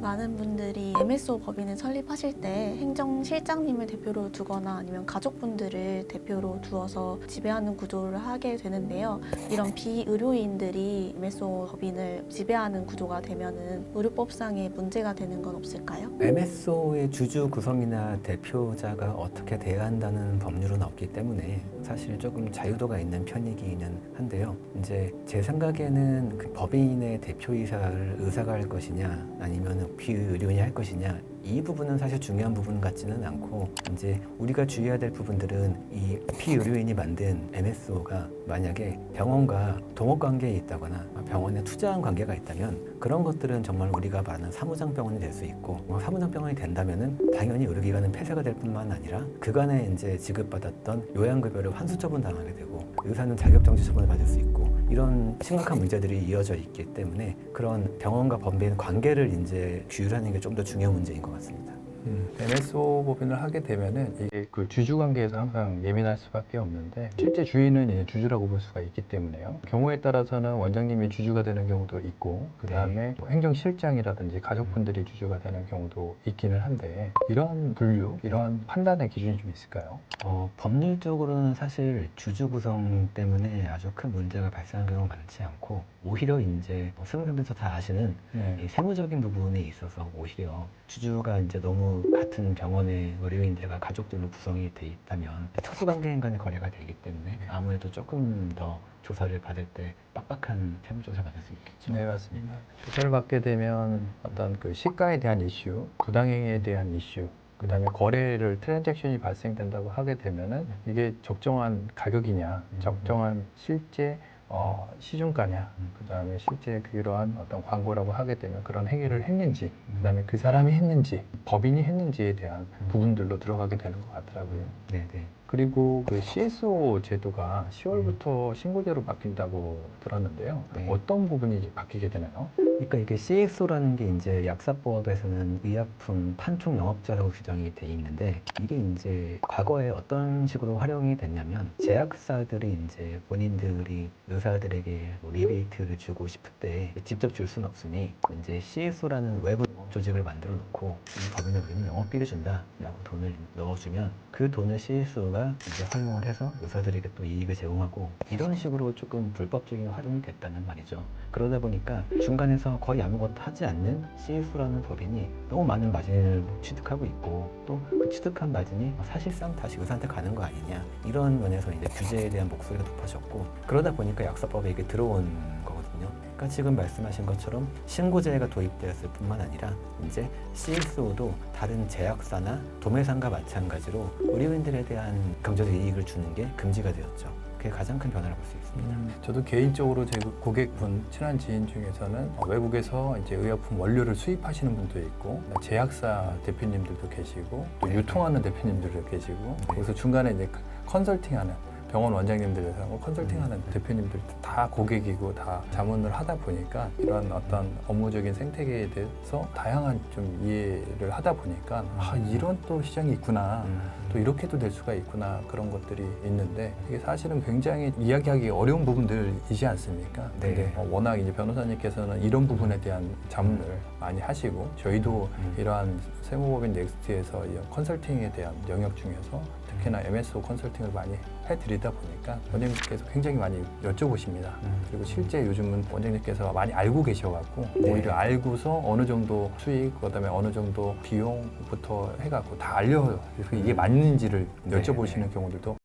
많은 분들이 MSO 법인을 설립하실 때 행정실장님을 대표로 두거나 아니면 가족분들을 대표로 두어서 지배하는 구조를 하게 되는데요. 이런 비의료인들이 MSO 법인을 지배하는 구조가 되면은 의료법상의 문제가 되는 건 없을까요? MSO의 주주 구성이나 대표자가 어떻게 돼야 한다는 법률은 없기 때문에 사실 조금 자유도가 있는 편이기는 한데요. 이제 제 생각에는 그 법인의 대표이사를 의사가 할 것이냐 아니면 비의료인이 할 것이냐 이 부분은 사실 중요한 부분 같지는 않고 이제 우리가 주의해야 될 부분들은 이 피의료인이 만든 MSO가 만약에 병원과 동업관계에 있다거나 병원에 투자한 관계가 있다면 그런 것들은 정말 우리가 말하는 사무장병원이 될 수 있고 사무장병원이 된다면은 당연히 의료기관은 폐쇄가 될 뿐만 아니라 그간에 이제 지급받았던 요양급여를 환수처분 당하게 되고 의사는 자격정지 처분을 받을 수 있고 이런 심각한 문제들이 이어져 있기 때문에 그런 병원과 법인 관계를 이제 규율하는 게 좀 더 중요한 문제인 것 같습니다. MSO 법인을 하게 되면은 이게 그 주주 관계에서 항상 예민할 수밖에 없는데 실제 주인은 이제 주주라고 볼 수가 있기 때문에요. 경우에 따라서는 원장님이 주주가 되는 경우도 있고 그 다음에 뭐 행정실장이라든지 가족분들이 주주가 되는 경우도 있기는 한데 이러한 분류, 이러한 판단의 기준이 좀 있을까요? 법률적으로는 사실 주주 구성 때문에 아주 큰 문제가 발생하는 경우가 많지 않고 오히려 이제 선생님께서 다 아시는 이 세무적인 부분에 있어서 오히려 주주가 이제 너무 같은 병원의 의료인들과 가족들로 구성이 돼 있다면 특수관계인 간의 거래가 되기 때문에 아무래도 조금 더 조사를 받을 때 빡빡한 세무조사 받을 수 있겠죠. 네, 맞습니다. 조사를 받게 되면 어떤 그 시가에 대한 이슈, 부당행위에 대한 이슈, 그 다음에 거래를 트랜잭션이 발생된다고 하게 되면은 이게 적정한 가격이냐, 적정한 실제 시중가냐, 그 다음에 실제 그러한 어떤 광고라고 하게 되면 그런 행위를 했는지, 그 다음에 그 사람이 했는지, 법인이 했는지에 대한 부분들로 들어가게 되는 것 같더라고요. 네, 네. 그리고 그 CSO 제도가 10월부터 신고제로 바뀐다고 들었는데요. 네. 어떤 부분이 이제 바뀌게 되나요? 그러니까 이게 CXO라는 게 이제 약사법에서는 의약품 판촉 영업자라고 규정이 돼 있는데 이게 이제 과거에 어떤 식으로 활용이 됐냐면 제약사들이 이제 본인들이 의사들에게 뭐 리베이트를 주고 싶을 때 직접 줄 수는 없으니 이제 CXO라는 외부 조직을 만들어 놓고 이 법인을 우리는 영업비를 준다라고 돈을 넣어주면 그 돈을 CXO가 이제 활용을 해서 의사들에게 또 이익을 제공하고 이런 식으로 조금 불법적인 활용이 됐다는 말이죠. 그러다 보니까 중간에서 거의 아무것도 하지 않는 CS라는 법인이 너무 많은 마진을 취득하고 있고 또 그 취득한 마진이 사실상 다시 의사한테 가는 거 아니냐 이런 면에서 이제 규제에 대한 목소리가 높아졌고 그러다 보니까 약사법에 이게 들어온 거거든요. 그러니까 지금 말씀하신 것처럼 신고제가 도입되었을 뿐만 아니라 이제 CSO도 다른 제약사나 도매상과 마찬가지로 의료인들에 대한 경제적 이익을 주는 게 금지가 되었죠. 그게 가장 큰 변화를 볼 수 있습니다. 저도 개인적으로 제 고객분, 친한 지인 중에서는 외국에서 이제 의약품 원료를 수입하시는 분도 있고, 제약사 대표님들도 계시고, 또 유통하는 대표님들도 계시고, 거기서 중간에 이제 컨설팅하는 병원 원장님들하고 컨설팅하는 대표님들 다 고객이고 다 자문을 하다 보니까 이런 어떤 업무적인 생태계에 대해서 다양한 좀 이해를 하다 보니까 이런 또 시장이 있구나. 또 이렇게도 될 수가 있구나 그런 것들이 있는데 이게 사실은 굉장히 이야기하기 어려운 부분들이지 않습니까? 네. 근데 워낙 이제 변호사님께서는 이런 부분에 대한 자문을 많이 하시고 저희도 이러한 세무법인 넥스트에서 이 컨설팅에 대한 영역 중에서 특히나 MSO 컨설팅을 많이 해드리다 보니까 원장님께서 굉장히 많이 여쭤보십니다. 그리고 실제 요즘은 원장님께서 많이 알고 계셔갖고 오히려 알고서 어느 정도 수익, 그다음에 어느 정도 비용부터 해갖고 다 알려요. 그래서 이게 맞는지를 여쭤보시는 경우들도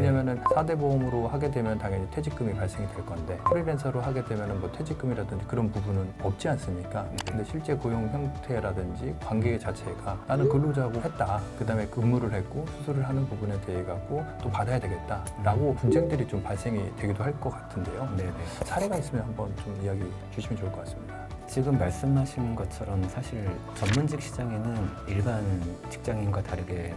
왜냐면은 4대 보험으로 하게 되면 당연히 퇴직금이 발생이 될 건데 프리랜서로 하게 되면은 뭐 퇴직금이라든지 그런 부분은 없지 않습니까? 근데 실제 고용 형태라든지 관계 자체가 나는 근로자고 했다. 그다음에 근무를 했고 수술을 하는 부분에 대해 갖고 또 받아야 되겠다라고 분쟁들이 좀 발생이 되기도 할 것 같은데요. 네네. 사례가 있으면 한번 좀 이야기 주시면 좋을 것 같습니다. 지금 말씀하신 것처럼 사실 전문직 시장에는 일반 직장인과 다르게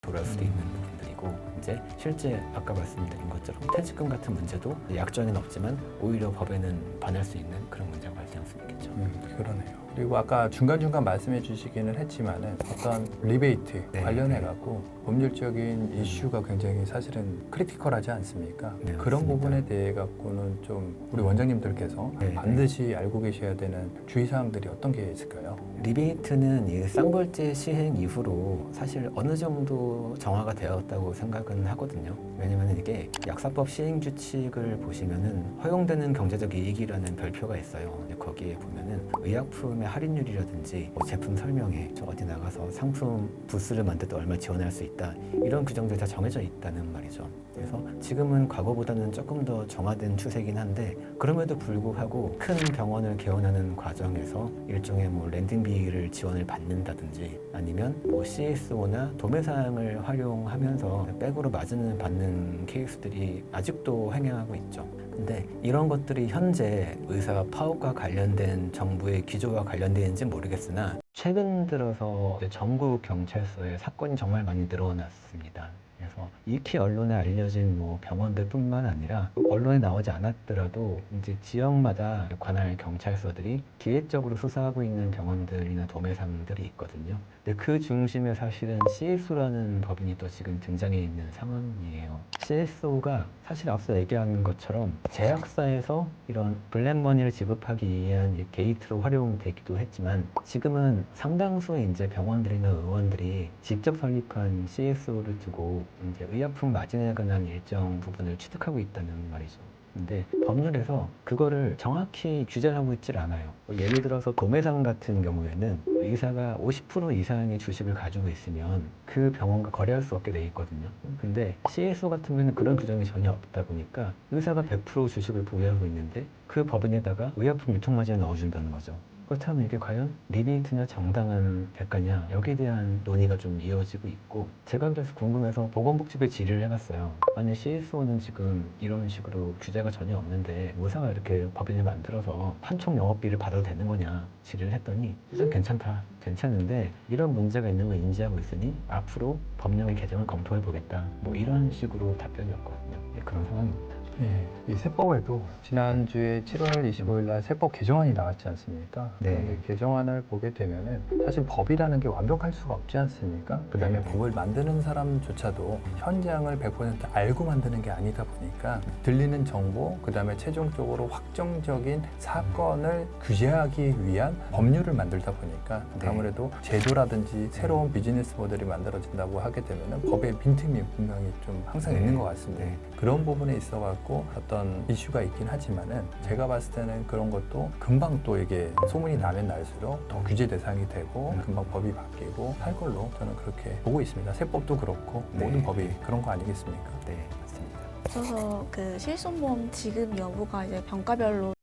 돌아올 수도 있는 부분들이고 이제 실제 아까 말씀드린 것처럼 퇴직금 같은 문제도 약정은 없지만 오히려 법에는 반할 수 있는 그런 문제가 발생할 수 있겠죠. 그러네요. 그리고 아까 중간중간 말씀해 주시기는 했지만은 어떤 리베이트 네, 관련해 네. 갖고 법률적인 이슈가 굉장히 사실은 크리티컬하지 않습니까? 네, 그런 맞습니다. 부분에 대해 갖고는 좀 우리 원장님들께서 네, 반드시 알고 계셔야 되는 주의사항들이 어떤 게 있을까요? 리베이트는 이 쌍벌제 시행 이후로 사실 어느 정도 정화가 되었다고 생각은 하거든요. 왜냐면 이게 약사법 시행 규칙을 보시면은 허용되는 경제적 이익이라는 별표가 있어요. 근데 거기에 보면은 의약품의 할인율이라든지 뭐 제품 설명에 저 어디 나가서 상품 부스를 만들 때 얼마 지원할 수 있다 이런 규정들이 다 정해져 있다는 말이죠. 그래서 지금은 과거보다는 조금 더 정화된 추세이긴 한데 그럼에도 불구하고 큰 병원을 개원하는 과정에서 일종의 뭐 랜딩비를 지원을 받는다든지 아니면 뭐 CSO나 도매상을 활용하면서 백으로 마진을 받는 케이스들이 아직도 횡행하고 있죠. 근데 이런 것들이 현재 의사 파업과 관련된 정부의 기조와 관련되는지 모르겠으나 최근 들어서 전국 경찰서에 사건이 정말 많이 늘어났습니다. 그래서 익히 언론에 알려진 뭐 병원들뿐만 아니라 언론에 나오지 않았더라도 이제 지역마다 관할 경찰서들이 기획적으로 수사하고 있는 병원들이나 도매상들이 있거든요. 근데 그 중심에 사실은 CSO라는 법인이 또 지금 등장해 있는 상황이에요. CSO가 사실 앞서 얘기한 것처럼 제약사에서 이런 블랙머니를 지급하기 위한 이 게이트로 활용되기도 했지만 지금은 상당수의 이제 병원들이나 의원들이 직접 설립한 CSO를 두고 이제 의약품 마진에 관한 일정 부분을 취득하고 있다는 말이죠. 근데 법률에서 그거를 정확히 규제를 하고 있질 않아요. 예를 들어서 도매상 같은 경우에는 의사가 50% 이상의 주식을 가지고 있으면 그 병원과 거래할 수 없게 돼 있거든요. 근데 CSO 같은 경우에는 그런 규정이 전혀 없다 보니까 의사가 100% 주식을 보유하고 있는데 그 법인에다가 의약품 유통마진을 넣어준다는 거죠. 그렇다면 이게 과연 리베이트냐 정당한 대가냐 여기에 대한 논의가 좀 이어지고 있고 제가 그래서 궁금해서 보건복지부에 질의를 해봤어요. 아니 CSO는 지금 이런 식으로 규제가 전혀 없는데 의사가 이렇게 법인을 만들어서 판촉 영업비를 받아도 되는 거냐 질의를 했더니 일단 괜찮다. 괜찮은데 이런 문제가 있는 걸 인지하고 있으니 앞으로 법령의 개정을 검토해 보겠다. 뭐 이런 식으로 답변이었거든요. 그런 상황입니다. 예, 이 세법에도 지난주에 7월 25일 날 세법 개정안이 나왔지 않습니까? 네. 그런데 개정안을 보게 되면은 사실 법이라는 게 완벽할 수가 없지 않습니까? 그 다음에 네. 법을 만드는 사람조차도 현장을 100% 알고 만드는 게 아니다 보니까 들리는 정보, 그 다음에 최종적으로 확정적인 사건을 규제하기 위한 법률을 만들다 보니까 네. 아무래도 제도라든지 새로운 비즈니스 모델이 만들어진다고 하게 되면은 법의 빈틈이 분명히 좀 항상 네. 있는 것 같습니다. 네. 그런 부분에 있어갖고 갖고 어떤 이슈가 있긴 하지만은 제가 봤을 때는 그런 것도 금방 또 이게 소문이 나면 날수록 더 규제 대상이 되고 금방 법이 바뀌고 할 걸로 저는 그렇게 보고 있습니다. 세법도 그렇고 네. 모든 법이 그런 거 아니겠습니까? 네, 맞습니다. 그래서 그 실손보험 지급 여부가 이제 병가별로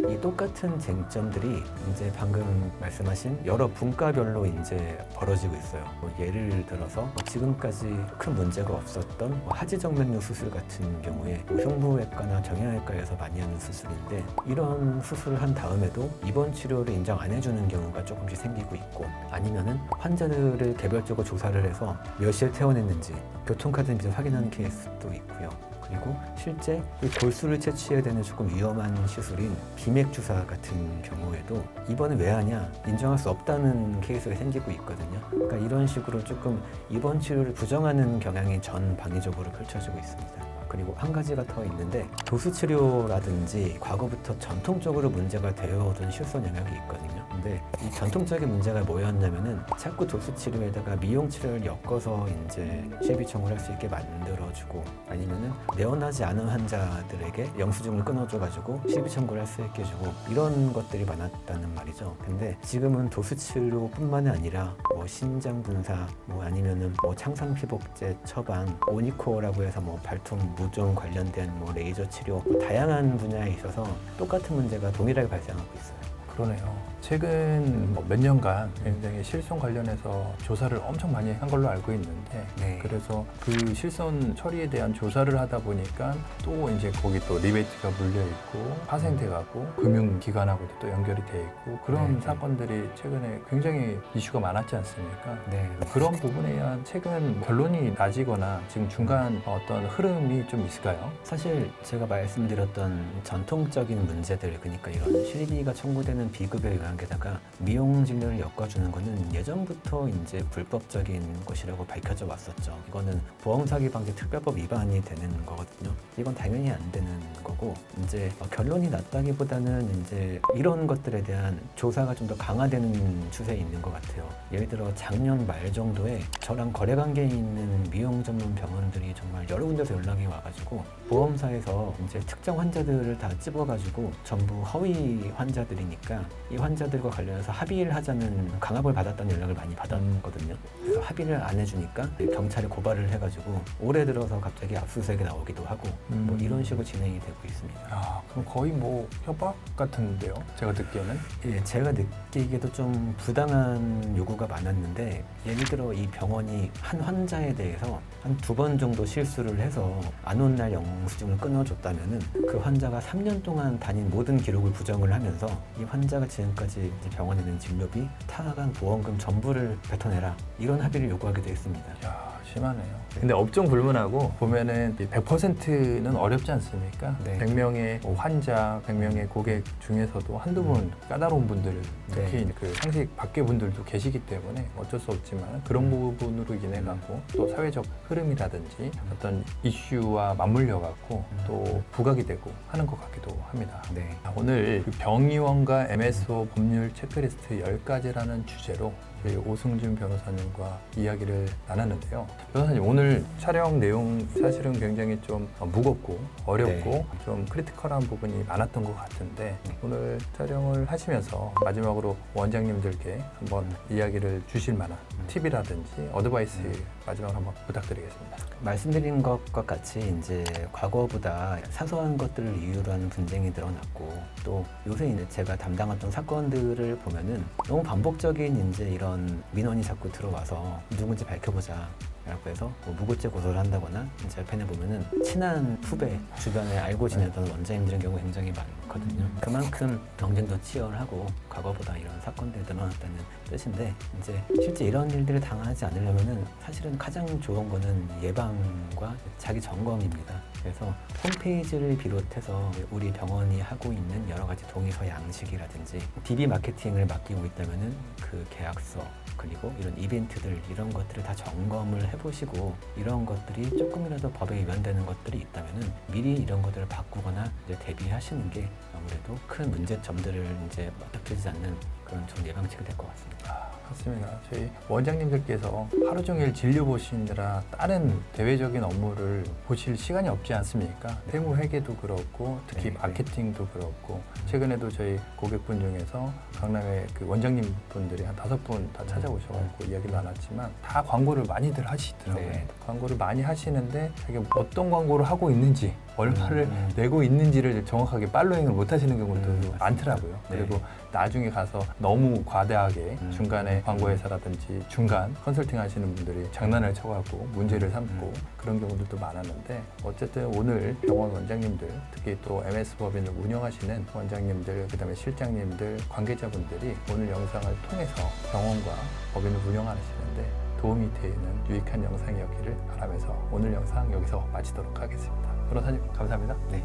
이 똑같은 쟁점들이 이제 방금 말씀하신 여러 분과별로 이제 벌어지고 있어요. 예를 들어서 지금까지 큰 문제가 없었던 하지정맥류 수술 같은 경우에 흉부외과나 정형외과에서 많이 하는 수술인데 이런 수술을 한 다음에도 입원 치료를 인정 안 해주는 경우가 조금씩 생기고 있고 아니면은 환자들을 개별적으로 조사를 해서 몇 시에 퇴원했는지 교통카드인지 확인하는 케이스도 있고요. 그리고 실제 이 골수를 채취해야 되는 조금 위험한 시술인 비맥 주사 같은 경우에도 입원을 왜 하냐 인정할 수 없다는 케이스가 생기고 있거든요. 그러니까 이런 식으로 조금 입원 치료를 부정하는 경향이 전 방위적으로 펼쳐지고 있습니다. 그리고 한 가지가 더 있는데 도수 치료라든지 과거부터 전통적으로 문제가 되어오던 실손 영역이 있거든요. 근데 이 전통적인 문제가 뭐였냐면은 자꾸 도수 치료에다가 미용 치료를 엮어서 이제 실비 청구를 할 수 있게 만들어주고 아니면은 내원하지 않은 환자들에게 영수증을 끊어줘가지고 실비 청구를 할 수 있게 해주고 이런 것들이 많았다는 말이죠. 근데 지금은 도수 치료뿐만이 아니라 뭐 신장 분사, 뭐 아니면은 뭐 창상 피복제 처방, 오니코라고 해서 뭐 발톱 무좀 관련된 뭐 레이저 치료 다양한 분야에 있어서 똑같은 문제가 동일하게 발생하고 있어요. 그러네요. 최근 몇 년간 굉장히 실손 관련해서 조사를 엄청 많이 한 걸로 알고 있는데 네. 그래서 그 실손 처리에 대한 조사를 하다 보니까 또 이제 거기 또 리베이트가 물려 있고 파생돼 가고 금융기관하고도 또 연결이 돼 있고 그런 네. 사건들이 최근에 굉장히 이슈가 많았지 않습니까? 네. 그런 부분에 대한 최근 결론이 나지거나 지금 중간 어떤 흐름이 좀 있을까요? 사실 제가 말씀드렸던 전통적인 문제들 그러니까 이런 실비가 청구되는 비급여 요양에다가 미용 진료를 엮어주는 거는 예전부터 이제 불법적인 것이라고 밝혀져 왔었죠. 이거는 보험사기 방지 특별법 위반이 되는 거거든요. 이건 당연히 안 되는 거고 이제 결론이 났다기보다는 이제 이런 것들에 대한 조사가 좀 더 강화되는 추세에 있는 것 같아요. 예를 들어 작년 말 정도에 저랑 거래 관계에 있는 미용 전문 병원들이 정말 여러 군데서 연락이 와가지고 보험사에서 이제 특정 환자들을 다 찝어가지고 전부 허위 환자들이니까 이 환자들과 관련해서 합의를 하자는 강압을 받았다는 연락을 많이 받았거든요. 그래서 합의를 안 해주니까 경찰에 고발을 해가지고 올해 들어서 갑자기 압수수색이 나오기도 하고 뭐 이런 식으로 진행이 되고 있습니다. 아, 그럼 거의 뭐 협박 같은데요? 제가 듣기에는? 예, 제가 느끼기에도 좀 부당한 요구가 많았는데 예를 들어 이 병원이 한 환자에 대해서 한 2번 정도 실수를 해서 안 온 날 영수증을 끊어줬다면은 그 환자가 3년 동안 다닌 모든 기록을 부정을 하면서 이 환자가 지금까지 이제 병원에 낸 진료비, 타간 보험금 전부를 뱉어내라 이런 합의를 요구하기도 했습니다. 야, 심하네요. 근데 업종 불문하고 보면은 100%는 어렵지 않습니까? 네. 100명의 환자, 100명의 고객 중에서도 한두 분 까다로운 분들, 특히 네. 그 상식 밖의 분들도 계시기 때문에 어쩔 수 없지만 그런 부분으로 인해 갖고 또 사회적 흐름이라든지 어떤 이슈와 맞물려 갖고 또 부각이 되고 하는 것 같기도 합니다. 네. 오늘 그 병의원과 MSO 법률 체크리스트 10가지라는 주제로 저희 오승준 변호사님과 이야기를 나눴는데요. 변호사님, 오늘 촬영 내용 사실은 굉장히 좀 무겁고 어렵고 좀 크리티컬한 부분이 많았던 것 같은데 오늘 촬영을 하시면서 마지막으로 원장님들께 한번 이야기를 주실 만한 팁이라든지 어드바이스 마지막으로 한번 부탁드리겠습니다. 말씀드린 것과 같이 이제 과거보다 사소한 것들을 이유로 하는 분쟁이 늘어났고 또 요새 이제 제가 담당했던 사건들을 보면은 너무 반복적인 이제 이런 민원이 자꾸 들어와서 누군지 밝혀보자. 라고 해서 뭐 무고죄 고소를 한다거나 제 편에 보면은 친한 후배 주변에 알고 지내던 원장님들의 경우 굉장히 많거든요. 그만큼 경쟁도 치열하고 과거보다 이런 사건들이 늘어났다는 뜻인데 이제 실제 이런 일들을 당하지 않으려면은 사실은 가장 좋은 거는 예방과 자기 점검입니다. 그래서 홈페이지를 비롯해서 우리 병원이 하고 있는 여러 가지 동의서 양식이라든지 DB 마케팅을 맡기고 있다면은 그 계약서 그리고 이런 이벤트들 이런 것들을 다 점검을 해보시고 이런 것들이 조금이라도 법에 위반되는 것들이 있다면은 미리 이런 것들을 바꾸거나 이제 대비하시는 게 아무래도 큰 문제점들을 이제 맞닥뜨리지 않는 그런 좋은 예방책이 될 것 같습니다. 맞습니다. 저희 원장님들께서 하루 종일 진료 보시느라 다른 대외적인 업무를 보실 시간이 없지 않습니까? 세무 회계도 그렇고 특히 네, 마케팅도 그렇고 최근에도 저희 고객분 중에서 강남에 그 원장님 분들이 한 5분 다 찾아오셔가지고 이야기를 나눴지만 다 광고를 많이들 하시더라고요. 네. 광고를 많이 하시는데 자기가 어떤 광고를 하고 있는지 얼마를 내고 있는지를 정확하게 팔로잉을 못 하시는 경우도 많더라고요. 네. 그리고 나중에 가서 너무 과대하게 중간에 광고회사라든지 중간 컨설팅 하시는 분들이 장난을 쳐갖고 문제를 삼고 그런 경우들도 많았는데 어쨌든 오늘 병원 원장님들 특히 또 MS 법인을 운영하시는 원장님들 그다음에 실장님들 관계자분들이 오늘 영상을 통해서 병원과 법인을 운영하시는데 도움이 되는 유익한 영상이었기를 바라면서 오늘 영상 여기서 마치도록 하겠습니다. 변호사님 감사합니다. 네.